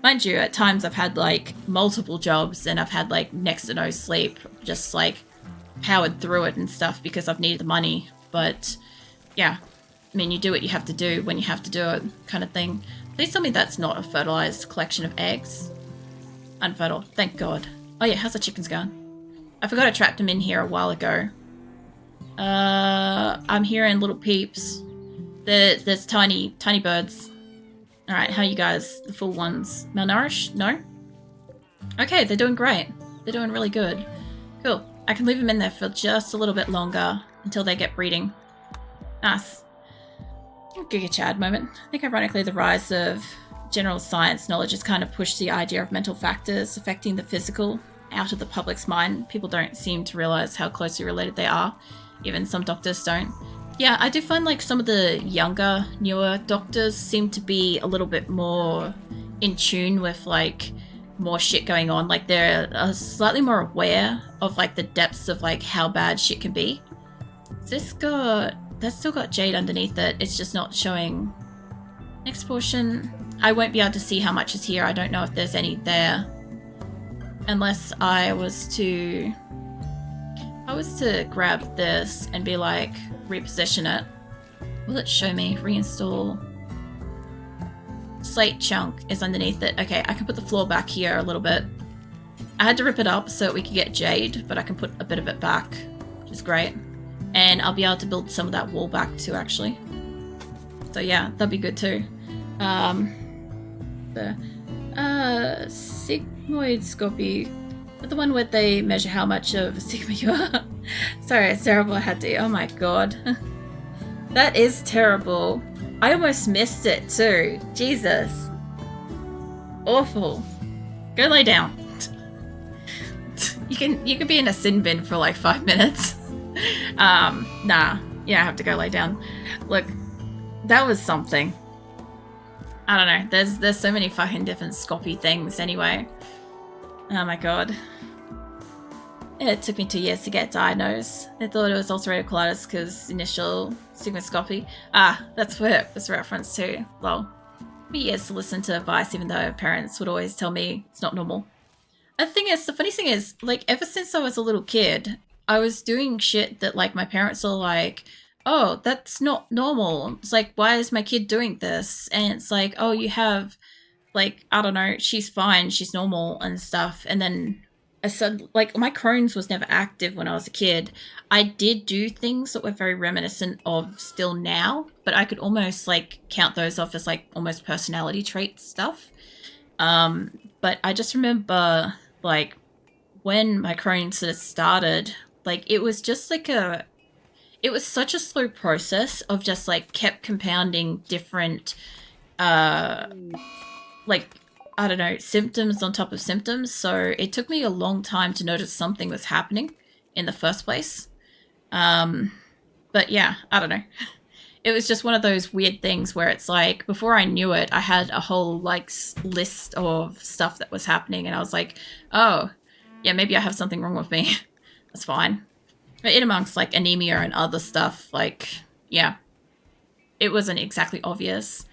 mind you, at times I've had like multiple jobs and I've had like next to no sleep, just like powered through it and stuff because I've needed the money. But yeah, I mean, you do what you have to do when you have to do it, kind of thing. Please tell me that's not a fertilized collection of eggs. Unfertile, thank God. Oh yeah, how's the chickens going? I forgot I trapped them in here a while ago. I'm hearing little peeps. There's tiny birds. Alright, how are you guys? The full ones. Malnourished? No? Okay, they're doing great. They're doing really good. Cool. I can leave them in there for just a little bit longer until they get breeding. Nice. Giga Chad moment. I think ironically the rise of general science knowledge has kind of pushed the idea of mental factors affecting the physical out of the public's mind. People don't seem to realize how closely related they are. Even some doctors don't. Yeah, I do find like some of the younger, newer doctors seem to be a little bit more in tune with like more shit going on. Like they're slightly more aware of like the depths of like how bad shit can be. That's still got jade underneath it. It's just not showing. Next portion. I won't be able to see how much is here. I don't know if there's any there. Unless I was to grab this and be like, reposition it. Will it show me? Reinstall. Slate chunk is underneath it. Okay, I can put the floor back here a little bit. I had to rip it up so that we could get jade, but I can put a bit of it back, which is great. And I'll be able to build some of that wall back too, actually. So yeah, that'd be good too. The sigmoid scopy, the one where they measure how much of a sigma you are. Sorry, it's terrible. I had to. Oh my god, that is terrible. I almost missed it too. Jesus, awful. Go lay down. You can be in a sin bin for like 5 minutes. Nah. Yeah, I have to go lay down. Look, that was something. I don't know. There's so many fucking different scoppy things anyway. Oh my god. It took me 2 years to get diagnosed. I thought it was ulcerative colitis because initial sigmoscopy. Ah, that's where it was referenced to. Lol. Me years to listen to advice even though parents would always tell me it's not normal. And the funny thing is, like, ever since I was a little kid, I was doing shit that, like, my parents are like, oh, that's not normal. It's like, why is my kid doing this? And it's like, oh, you have, like, I don't know, she's fine, she's normal and stuff. And then I said, like, my Crohn's was never active when I was a kid. I did do things that were very reminiscent of still now, but I could almost, like, count those off as, like, almost personality trait stuff. But I just remember, like, when my Crohn's sort of started, like, it was just like it was such a slow process of just, like, kept compounding different, like, I don't know, symptoms on top of symptoms. So it took me a long time to notice something was happening in the first place. But yeah, I don't know. It was just one of those weird things where it's like, before I knew it, I had a whole, like, list of stuff that was happening. And I was like, oh, yeah, maybe I have something wrong with me. That's fine. But in amongst, like, anemia and other stuff, like, yeah, it wasn't exactly obvious.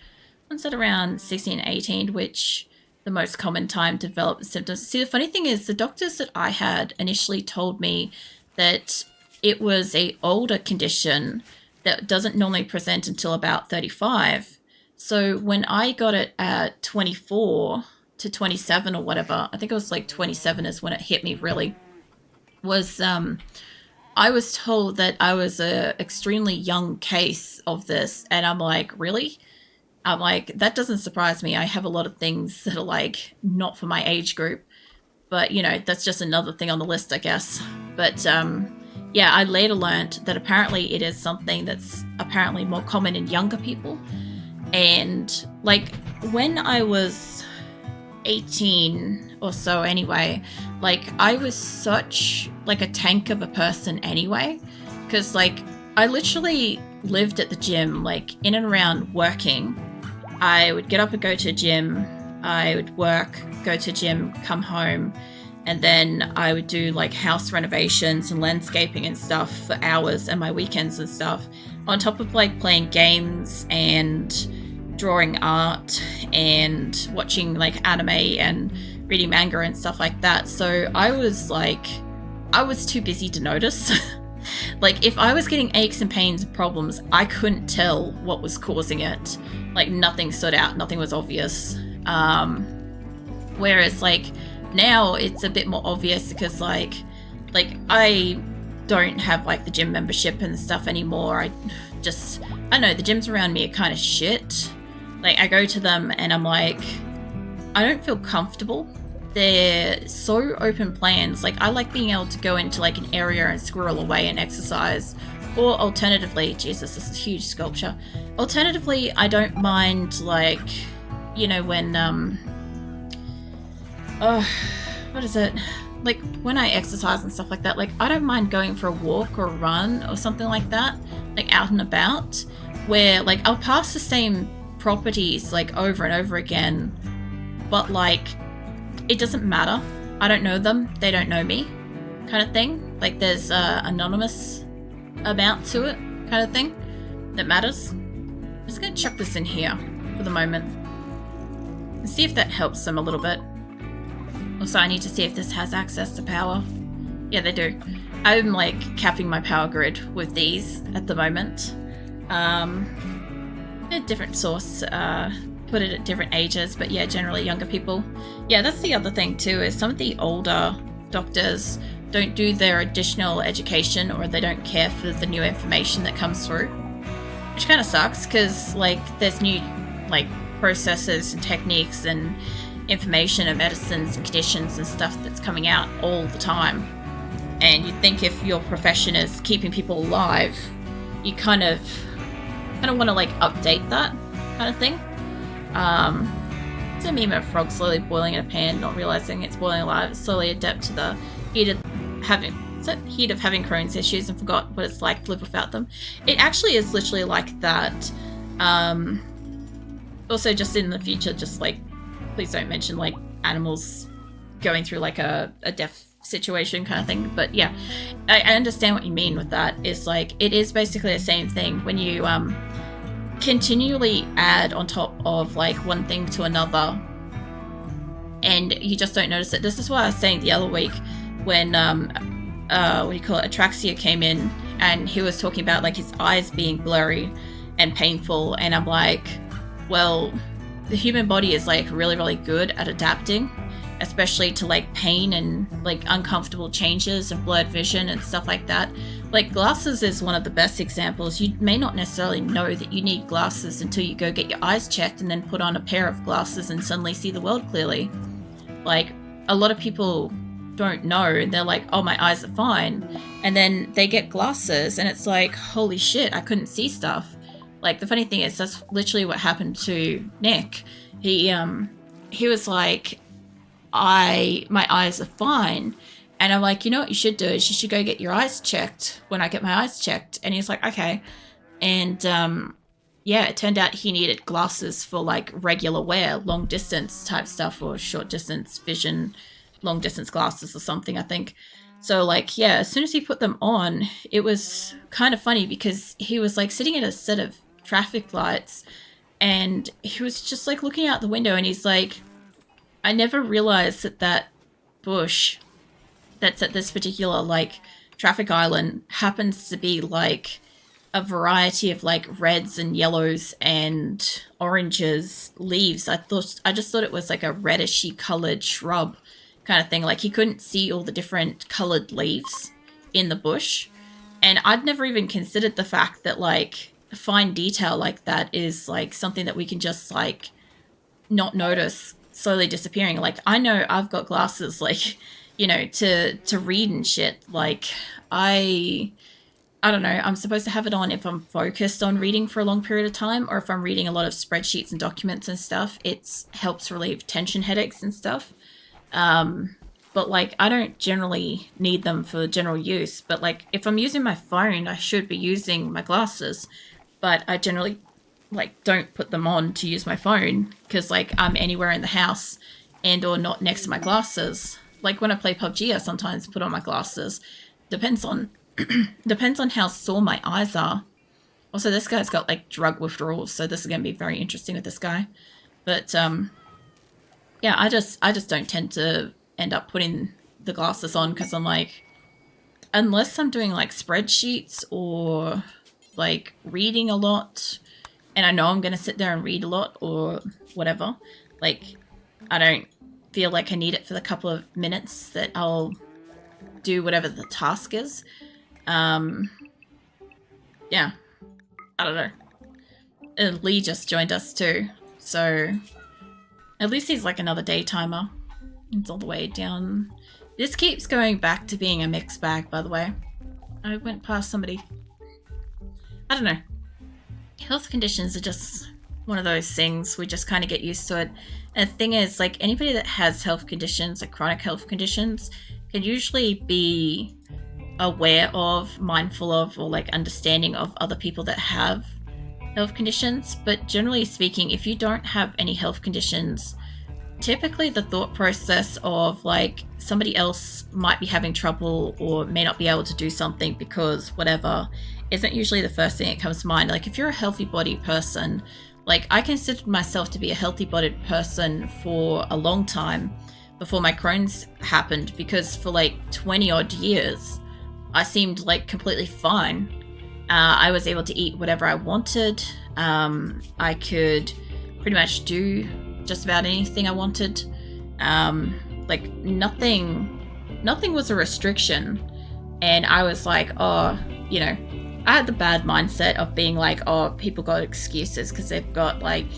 Once at around 16, 18, which the most common time to develop the symptoms. See, the funny thing is the doctors that I had initially told me that it was a older condition that doesn't normally present until about 35. So when I got it at 24 to 27 or whatever, I think it was like 27 is when it hit me really, was I was told that I was a extremely young case of this. And I'm like, really? I'm like, that doesn't surprise me. I have a lot of things that are, like, not for my age group. But, you know, that's just another thing on the list, I guess. But, yeah, I later learned that apparently it is something that's apparently more common in younger people. And, like, when I was 18 or so anyway, like, I was such, like, a tank of a person anyway. Because, like, I literally lived at the gym, like, in and around working. I would get up and go to gym, I would work, go to gym, come home, and then I would do, like, house renovations and landscaping and stuff for hours and my weekends and stuff, on top of, like, playing games and drawing art and watching like anime and reading manga and stuff like that. So I was too busy to notice. Like if I was getting aches and pains and problems, I couldn't tell what was causing it. Like nothing stood out, nothing was obvious. Whereas like now it's a bit more obvious because like I don't have like the gym membership and stuff anymore. I know the gyms around me are kind of shit. Like I go to them and I'm like, I don't feel comfortable. They're so open plans. Like I like being able to go into like an area and squirrel away and exercise. Or alternatively, Jesus, this is a huge sculpture. Alternatively, I don't mind like, you know, when what is it? Like when I exercise and stuff like that, like I don't mind going for a walk or a run or something like that, like out and about, where like I'll pass the same properties like over and over again, but like it doesn't matter. I don't know them, they don't know me, kind of thing. Like there's anonymous amount to it, kind of thing, that matters. I'm just gonna chuck this in here for the moment and see if that helps them a little bit. Also, I need to see if this has access to power. Yeah, they do. I'm like capping my power grid with these at the moment. A different source, put it at different ages, but yeah, generally younger people. Yeah, that's the other thing too, is some of the older doctors don't do their additional education, or they don't care for the new information that comes through. Which kind of sucks, because like there's new like processes and techniques and information and medicines and conditions and stuff that's coming out all the time. And you'd think if your profession is keeping people alive, you kind of want to like update that kind of thing. It's a meme of a frog slowly boiling in a pan, not realizing it's boiling alive. It's slowly adapt to the heat of having Crohn's issues and forgot what it's like to live without them. It actually is literally like that. Also, just in the future, just like please don't mention like animals going through like a death situation kind of thing. But yeah, I understand what you mean with that. It's like it is basically the same thing when you continually add on top of like one thing to another and you just don't notice it. This is what I was saying the other week when Atraxia came in and he was talking about like his eyes being blurry and painful, and I'm like, well, the human body is like really, really good at adapting, especially to like pain and like uncomfortable changes and blurred vision and stuff like that. Like glasses is one of the best examples. You may not necessarily know that you need glasses until you go get your eyes checked and then put on a pair of glasses and suddenly see the world clearly. Like a lot of people don't know. They're like, oh, my eyes are fine. And then they get glasses and it's like, holy shit, I couldn't see stuff. Like the funny thing is that's literally what happened to Nick. He was like, my eyes are fine. And I'm like, you know what you should do is you should go get your eyes checked when I get my eyes checked. And he's like, okay. And yeah, it turned out he needed glasses for like regular wear, long distance type stuff, or short distance vision, long distance glasses or something, I think. So like, yeah, as soon as he put them on, it was kind of funny because he was like sitting at a set of traffic lights and he was just like looking out the window and he's like, I never realized that bush that's at this particular like traffic island happens to be like a variety of like reds and yellows and oranges leaves. I just thought it was like a reddishy colored shrub kind of thing. Like he couldn't see all the different colored leaves in the bush. And I'd never even considered the fact that like fine detail like that is like something that we can just like not notice slowly disappearing. Like I know I've got glasses like, you know, to read and shit. Like I don't know, I'm supposed to have it on if I'm focused on reading for a long period of time, or if I'm reading a lot of spreadsheets and documents and stuff. It helps relieve tension headaches and stuff. But like I don't generally need them for general use. But like if I'm using my phone, I should be using my glasses. But I generally like don't put them on to use my phone because like I'm anywhere in the house and or not next to my glasses. Like when I play PUBG, I sometimes put on my glasses. Depends on how sore my eyes are Also, this guy's got like drug withdrawals, so this is going to be very interesting with this guy. But yeah, I just don't tend to end up putting the glasses on because I'm like, unless I'm doing like spreadsheets or like reading a lot, and I know I'm going to sit there and read a lot or whatever, like I don't feel like I need it for the couple of minutes that I'll do whatever the task is. Yeah, I don't know. And Lee just joined us too, so at least he's like another day timer. It's all the way down. This keeps going back to being a mixed bag, by the way. I went past somebody. I don't know. Health conditions are just one of those things. We just kind of get used to it. And the thing is, like, anybody that has health conditions, like chronic health conditions, can usually be aware of, mindful of, or like understanding of other people that have health conditions. But generally speaking, if you don't have any health conditions, typically the thought process of like somebody else might be having trouble or may not be able to do something because whatever isn't usually the first thing that comes to mind. Like if you're a healthy bodied person, like I considered myself to be a healthy bodied person for a long time before my Crohn's happened, because for like 20 odd years I seemed like completely fine. I was able to eat whatever I wanted. I could pretty much do just about anything I wanted. Like nothing was a restriction. And I was like, oh, you know, I had the bad mindset of being like, oh, people got excuses because they've got like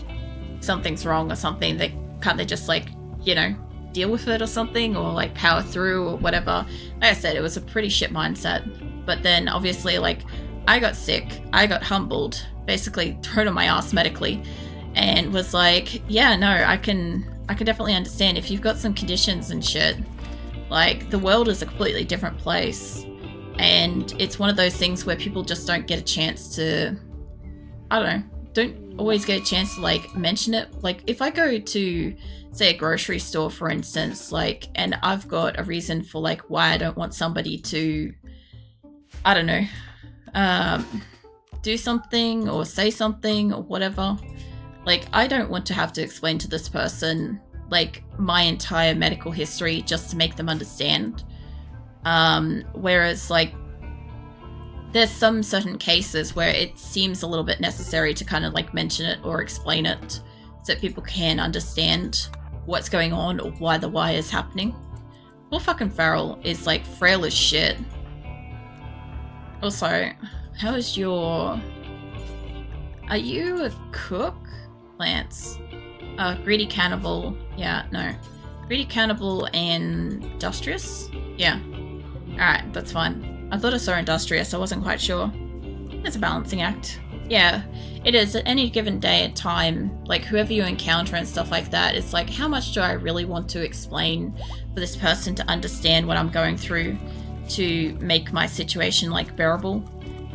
something's wrong or something. Can't they just like, you know, deal with it or something, or like power through or whatever. Like I said, it was a pretty shit mindset. But then obviously like I got sick, I got humbled, basically thrown on my ass medically, and was like, yeah, no, I can definitely understand if you've got some conditions and shit. Like the world is a completely different place. And it's one of those things where people just don't get a chance to, I don't know, don't always get a chance to like mention it. Like if I go to, say, a grocery store, for instance, like, and I've got a reason for like why I don't want somebody to, I don't know, do something or say something or whatever. Like I don't want to have to explain to this person like my entire medical history just to make them understand. Whereas like there's some certain cases where it seems a little bit necessary to kind of like mention it or explain it so that people can understand what's going on or why the why is happening. Poor fucking Farrell is like frail as shit. Also, how is your... Are you a cook? Lance. Greedy Cannibal. Yeah, no. Greedy Cannibal and Industrious? Yeah. Alright, that's fine. I thought I saw Industrious, I wasn't quite sure. It's a balancing act. Yeah, it is. At any given day and time, like whoever you encounter and stuff like that, it's like, how much do I really want to explain for this person to understand what I'm going through to make my situation like bearable?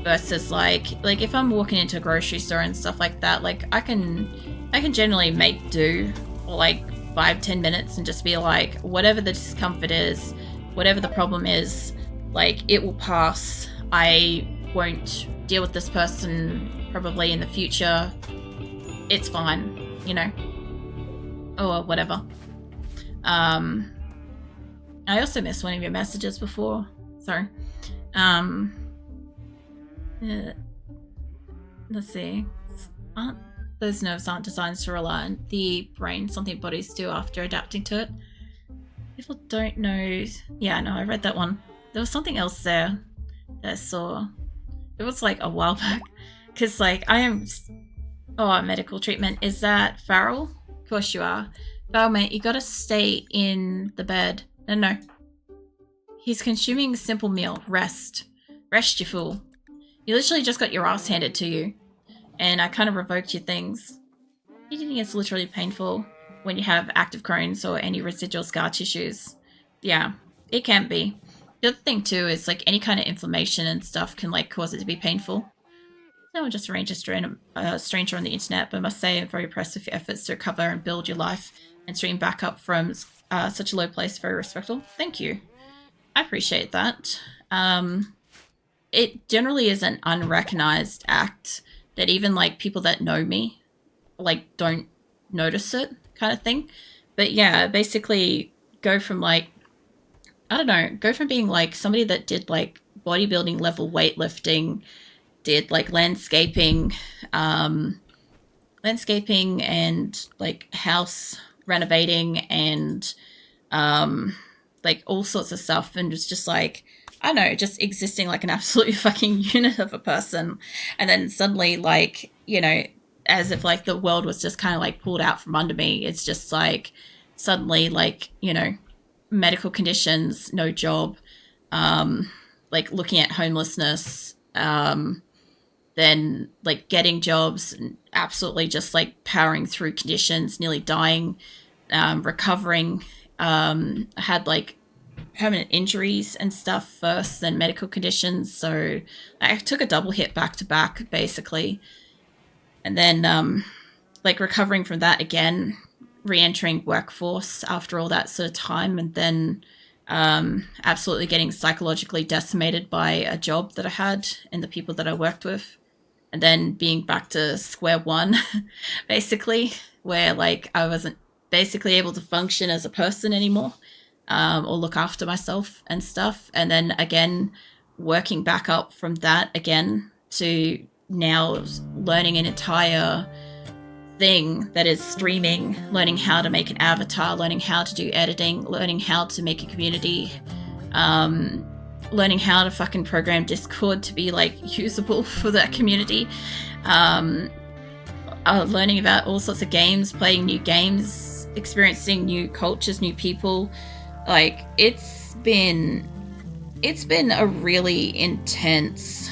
Versus like if I'm walking into a grocery store and stuff like that, like I can generally make do for like 5-10 minutes and just be like, whatever the discomfort is, whatever the problem is, like it will pass. I won't deal with this person probably in the future. It's fine, you know, or whatever. I also missed one of your messages before. Sorry. Let's see. Those nerves aren't designed to rely on the brain, something bodies do after adapting to it. People don't know. Yeah, no, I read that one. There was something else there that I saw. It was like a while back. Because, like, I am... Oh, medical treatment. Is that Farrell? Of course you are. Farrell, mate, you gotta stay in the bed. No. He's consuming a simple meal. Rest. Rest, you fool. You literally just got your ass handed to you. And I kind of revoked your things. Eating is literally painful when you have active Crohn's or any residual scar tissues. Yeah, it can be. The other thing too is like any kind of inflammation and stuff can like cause it to be painful. No one just arranged a stranger on the internet, but I must say I'm very impressed with your efforts to recover and build your life and stream back up from such a low place. Very respectful. Thank you. I appreciate that. It generally is an unrecognized act that even like people that know me like don't notice it, kind of thing. But yeah, basically go from like, I don't know, go from being like somebody that did like bodybuilding level weightlifting, did like landscaping and like house renovating and like all sorts of stuff, and was just like, I don't know, just existing like an absolute fucking unit of a person. And then suddenly, like, you know, as if like the world was just kind of like pulled out from under me. It's just like suddenly, like, you know, medical conditions, no job, like looking at homelessness, then like getting jobs and absolutely just like powering through conditions, nearly dying, recovering. I had like permanent injuries and stuff first, then medical conditions. So I took a double hit back to back, basically. And then like recovering from that again, re-entering workforce after all that sort of time, and then absolutely getting psychologically decimated by a job that I had and the people that I worked with, and then being back to square one, basically, where like I wasn't basically able to function as a person anymore, or look after myself and stuff. And then again, working back up from that again to now learning an entire thing that is streaming, learning how to make an avatar, learning how to do editing, learning how to make a community, learning how to fucking program Discord to be like usable for that community, learning about all sorts of games, playing new games, experiencing new cultures, new people. Like it's been a really intense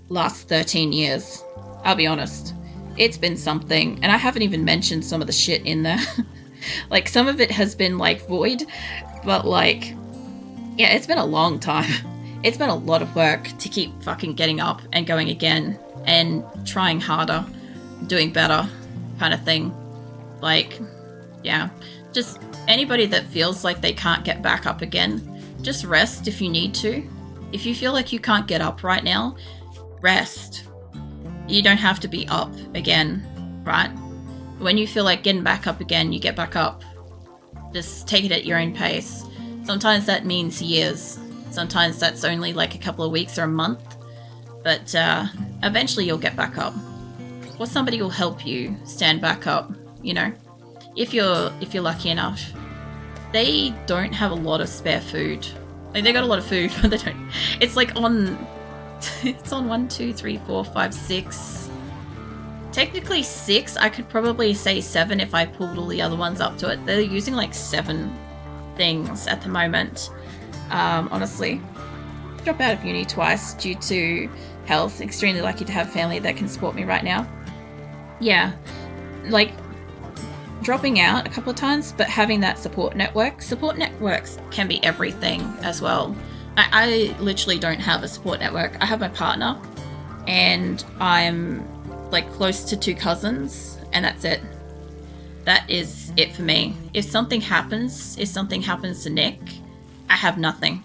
last 13 years, I'll be honest. It's been something, and I haven't even mentioned some of the shit in there. Like some of it has been like void, but like, yeah, it's been a long time. It's been a lot of work to keep fucking getting up and going again and trying harder, doing better, kind of thing. Like, yeah, just anybody that feels like they can't get back up again, just rest if you need to. If you feel like you can't get up right now, rest. You don't have to be up again, right? When you feel like getting back up again, you get back up. Just take it at your own pace. Sometimes that means years. Sometimes that's only like a couple of weeks or a month. But eventually you'll get back up. Or somebody will help you stand back up, you know? If you're lucky enough. They don't have a lot of spare food. Like they got a lot of food, but they don't. It's like on... It's on 1, 2, 3, 4, 5, 6. Technically 6. I could probably say 7 if I pulled all the other ones up to it. They're using like 7 things at the moment. Honestly. Dropped out of uni twice due to health. Extremely lucky to have family that can support me right now. Yeah. Like dropping out a couple of times, but having that support network. Support networks can be everything as well. I literally don't have a support network. I have my partner, and I'm like close to 2 cousins, and that's it. That is it for me. If something happens to Nick, I have nothing,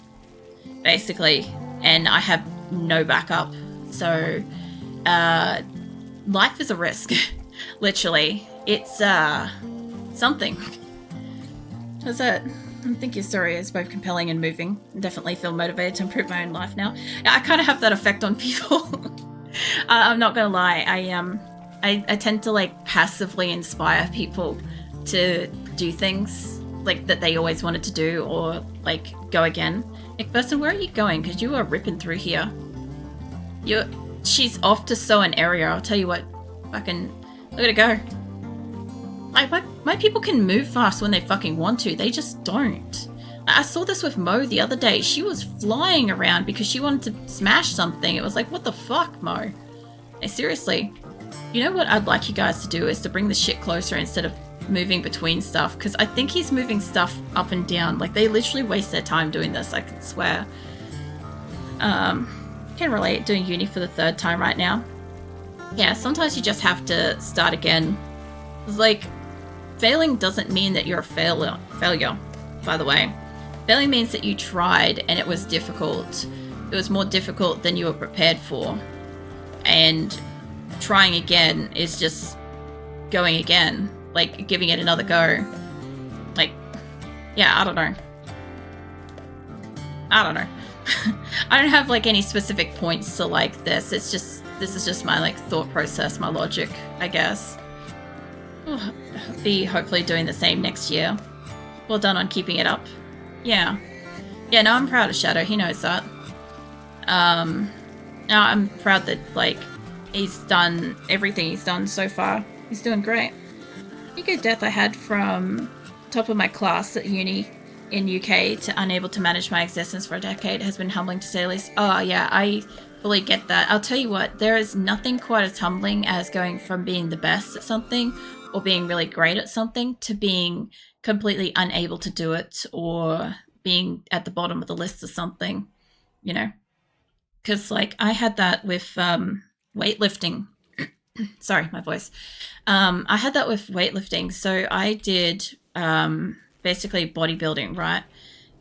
basically, and I have no backup. So, life is a risk, literally. It's something. That's it. I think your story is both compelling and moving. I definitely feel motivated to improve my own life now. I kind of have that effect on people. I'm not gonna lie. I tend to like passively inspire people to do things like that they always wanted to do, or like go again. McPherson, where are you going? Because you are ripping through here. She's off to sew an area. I'll tell you what. Fucking look at her go. Like, my people can move fast when they fucking want to. They just don't. I saw this with Mo the other day. She was flying around because she wanted to smash something. It was like, what the fuck, Mo? Hey, seriously. You know what I'd like you guys to do is to bring the shit closer instead of moving between stuff. Because I think he's moving stuff up and down. Like, they literally waste their time doing this, I can swear. Can relate, doing uni for the 3rd time right now. Yeah, sometimes you just have to start again. It's like... Failing doesn't mean that you're a failure, by the way. Failing means that you tried and it was difficult. It was more difficult than you were prepared for. And trying again is just going again, like giving it another go. Like, yeah, I don't know. I don't have like any specific points to like this. It's just, this is just my like thought process, my logic, I guess. I'll be hopefully doing the same next year. Well done on keeping it up. Yeah. Yeah, no, I'm proud of Shadow. He knows that. No, I'm proud that, like, he's done everything he's done so far. He's doing great. The good death I had from top of my class at uni in UK to unable to manage my existence for a decade has been humbling to say the least. Oh, yeah, I fully get that. I'll tell you what, there is nothing quite as humbling as going from being the best at something or being really great at something to being completely unable to do it or being at the bottom of the list of something, you know? Because, like, I had that with weightlifting. Sorry, my voice. I had that with weightlifting. So I did basically bodybuilding, right?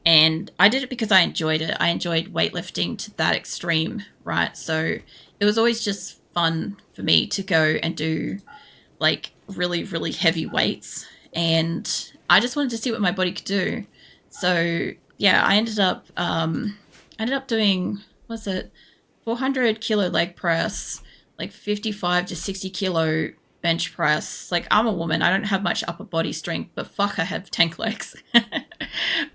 And I did it because I enjoyed it. I enjoyed weightlifting to that extreme, right? So it was always just fun for me to go and do, like, really, really heavy weights. And I just wanted to see what my body could do. So, yeah, I ended up doing, what's it, 400 kilo leg press, like 55 to 60 kilo bench press. Like, I'm a woman, I don't have much upper body strength, but fuck, I have tank legs.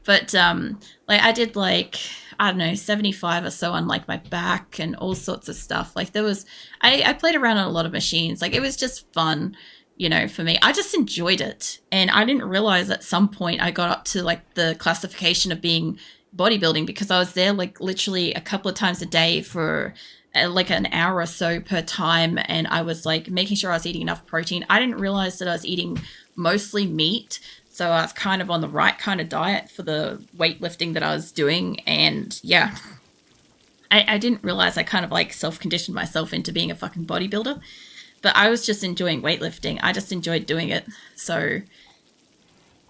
But like, I did like, I don't know, 75 or so on like my back and all sorts of stuff. Like, there was, I played around on a lot of machines. Like, it was just fun, you know, for me. I just enjoyed it. And I didn't realize at some point I got up to like the classification of being bodybuilding because I was there like literally a couple of times a day for like an hour or so per time, and I was like making sure I was eating enough protein. I didn't realize that I was eating mostly meat, so I was kind of on the right kind of diet for the weightlifting that I was doing. And yeah, I didn't realize I kind of like self-conditioned myself into being a fucking bodybuilder, but I was just enjoying weightlifting. I just enjoyed doing it, so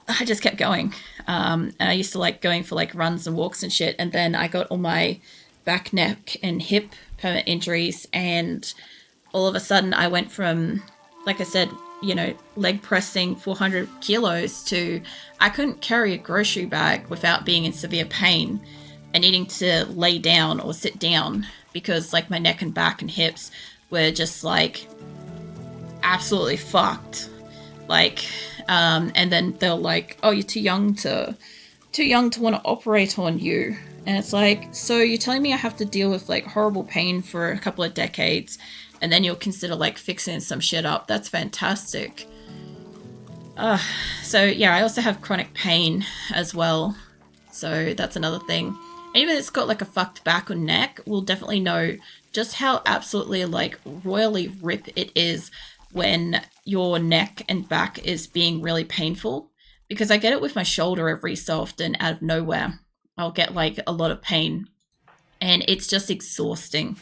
I just kept going. And I used to like going for like runs and walks and shit. And then I got all my back, neck, and hip permanent injuries. And all of a sudden I went from, like I said, you know, leg pressing 400 kilos to I couldn't carry a grocery bag without being in severe pain and needing to lay down or sit down because like my neck and back and hips were just like absolutely fucked. Like, and then they're like, oh, you're too young to want to operate on you. And it's like, so you're telling me I have to deal with like horrible pain for a couple of decades and then you'll consider like fixing some shit up? That's fantastic. So yeah, I also have chronic pain as well. So that's another thing. Anybody that's got like a fucked back or neck will definitely know just how absolutely like royally rip it is when your neck and back is being really painful, because I get it with my shoulder every so often out of nowhere. I'll get like a lot of pain and it's just exhausting.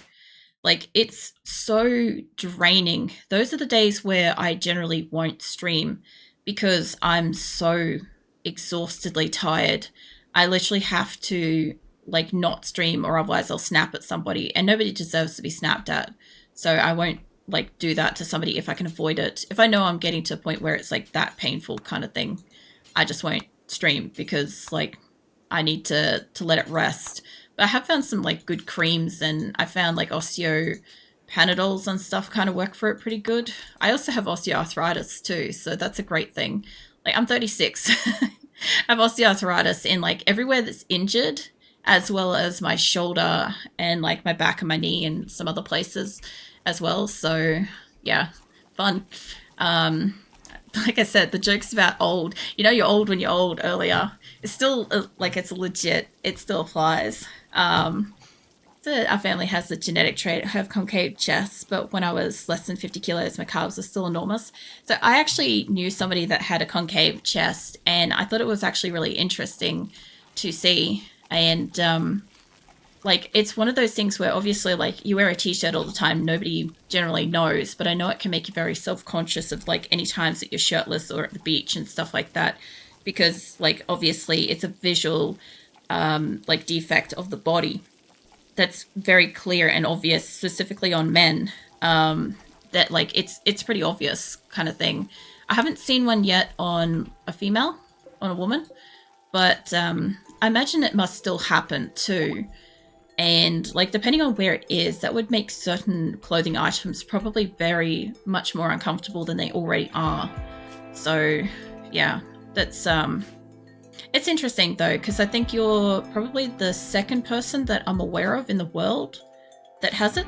Like, it's so draining. Those are the days where I generally won't stream because I'm so exhaustedly tired. I literally have to like not stream or otherwise I'll snap at somebody, and nobody deserves to be snapped at. So I won't like do that to somebody if I can avoid it. If I know I'm getting to a point where it's like that painful kind of thing, I just won't stream because like I need to let it rest. But I have found some like good creams, and I found like osteo panadols and stuff kind of work for it pretty good. I also have osteoarthritis too, so that's a great thing. Like, I'm 36. I have osteoarthritis in like everywhere that's injured, as well as my shoulder and like my back and my knee and some other places as well. So yeah, fun. Like I said, the joke's about old. You know, you're old when you're old earlier. It's still like, it's legit. It still applies. So our family has the genetic trait. I have concave chest, but when I was less than 50 kilos, my carbs were still enormous. So I actually knew somebody that had a concave chest, and I thought it was actually really interesting to see. And like, it's one of those things where obviously like you wear a t-shirt all the time, nobody generally knows, but I know it can make you very self-conscious of like any times that you're shirtless or at the beach and stuff like that, because like obviously it's a visual like defect of the body that's very clear and obvious, specifically on men. that like it's pretty obvious kind of thing. I haven't seen one yet on a female, on a woman, but I imagine it must still happen too. And like depending on where it is, that would make certain clothing items probably very much more uncomfortable than they already are. So yeah, that's it's interesting though, because I think you're probably the second person that I'm aware of in the world that has it.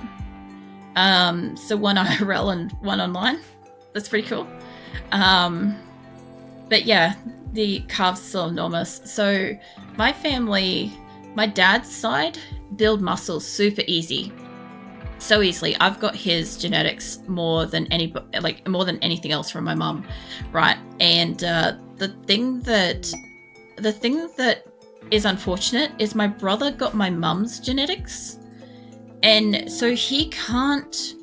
So one IRL and one online. That's pretty cool. But yeah, the calves are so enormous. So my family, my dad's side, build muscles super easy. So easily. I've got his genetics more than anything else from my mum, right? And the thing that is unfortunate is my brother got my mum's genetics, and so he can't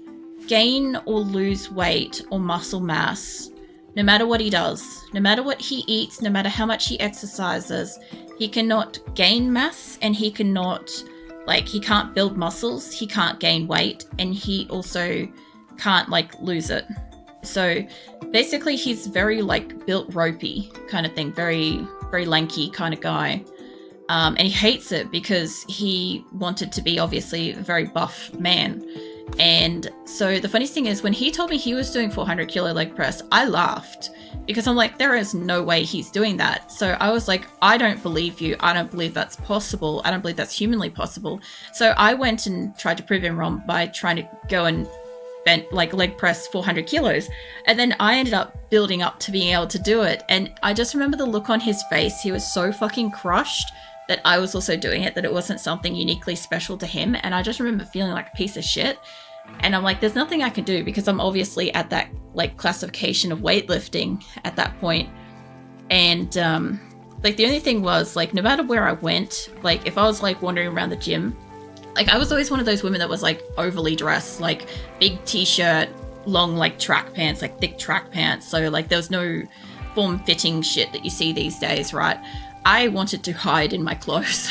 gain or lose weight or muscle mass no matter what he does, no matter what he eats, no matter how much he exercises. He cannot gain mass, and he cannot, he can't build muscles, he can't gain weight, and he also can't lose it. So basically he's very built ropey kind of thing, very, very lanky kind of guy. And he hates it because he wanted to be obviously a very buff man. And so the funniest thing is, when he told me he was doing 400 kilo leg press, I laughed because I'm like, there is no way he's doing that. So I was like, I don't believe you. I don't believe that's possible. I don't believe that's humanly possible. So I went and tried to prove him wrong by trying to go and bent leg press 400 kilos. And then I ended up building up to being able to do it. And I just remember the look on his face. He was so fucking crushed that I was also doing it, that it wasn't something uniquely special to him. And I just remember feeling like a piece of shit. And I'm like, there's nothing I can do because I'm obviously at that classification of weightlifting at that point. And the only thing was no matter where I went, if I was wandering around the gym, I was always one of those women that was overly dressed, big t-shirt, long track pants, thick track pants. So there was no form-fitting shit that you see these days, right? I wanted to hide in my clothes.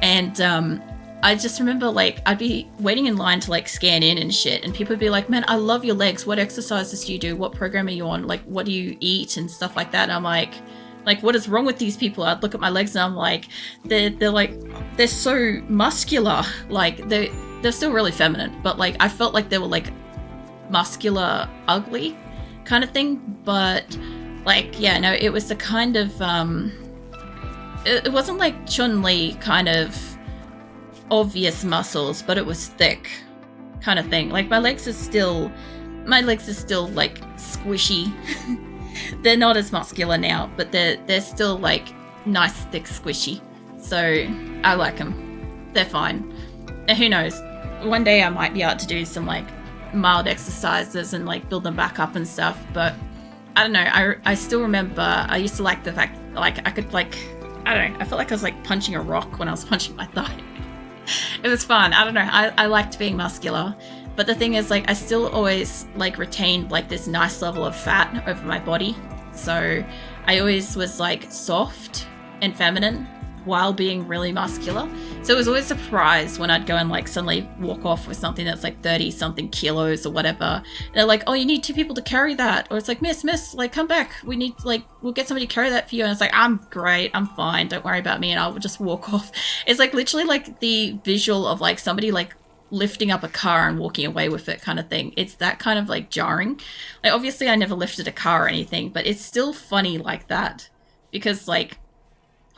And I just remember I'd be waiting in line to scan in and shit, and people would be like, man, I love your legs. What exercises do you do? What program are you on? What do you eat and stuff like that? And I'm like, what is wrong with these people? I'd look at my legs and I'm like, they're so muscular. They're still really feminine, but I felt like they were muscular, ugly kind of thing. But yeah, no, it was the kind of it wasn't Chun-Li kind of obvious muscles, but it was thick kind of thing. My legs are still squishy. They're not as muscular now, but they're still nice, thick, squishy. So I like them. They're fine. And who knows? One day I might be able to do some mild exercises and build them back up and stuff. But I don't know. I still remember I used to like the fact I could I don't know. I felt like I was punching a rock when I was punching my thigh. It was fun. I don't know. I liked being muscular. But the thing is, I still always, retained, this nice level of fat over my body. So I always was, soft and feminine while being really muscular. So it was always a surprise when I'd go and, suddenly walk off with something that's, 30-something kilos or whatever. And they're like, oh, you need 2 people to carry that. Or it's like, miss, come back. We need, we'll get somebody to carry that for you. And it's like, I'm great. I'm fine. Don't worry about me. And I'll just walk off. It's, literally, the visual of, somebody, lifting up a car and walking away with it kind of thing. It's that kind of jarring. Obviously I never lifted a car or anything, but it's still funny like that, because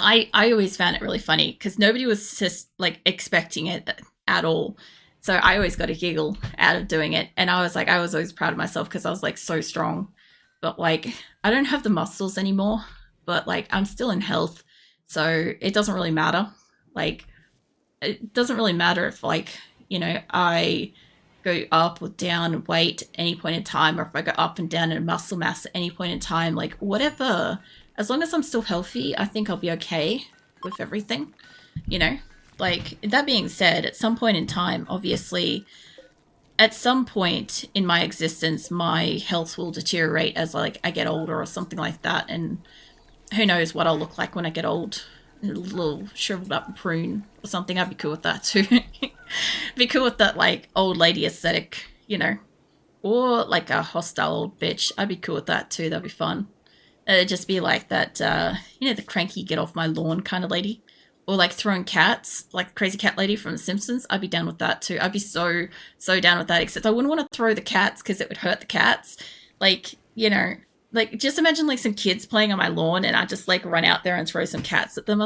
I always found it really funny because nobody was just expecting it at all. So I always got a giggle out of doing it. And I was always proud of myself because I was so strong. But I don't have the muscles anymore, but I'm still in health. So it doesn't really matter. It doesn't really matter if I go up or down in weight at any point in time, or if I go up and down in muscle mass at any point in time, whatever. As long as I'm still healthy, I think I'll be okay with everything, That being said, at some point in time, obviously, at some point in my existence, my health will deteriorate as I get older or something like that, and who knows what I'll look like when I get old. A little shriveled up prune or something. I'd be cool with that too. Be cool with that old lady aesthetic, Or like a hostile old bitch. I'd be cool with that too. That'd be fun. It'd just be like that, the cranky get off my lawn kind of lady. Or like throwing cats, like crazy cat lady from The Simpsons. I'd be down with that too. I'd be so down with that, except I wouldn't want to throw the cats because it would hurt the cats. Like, like just imagine like some kids playing on my lawn and I just like run out there and throw some cats at them or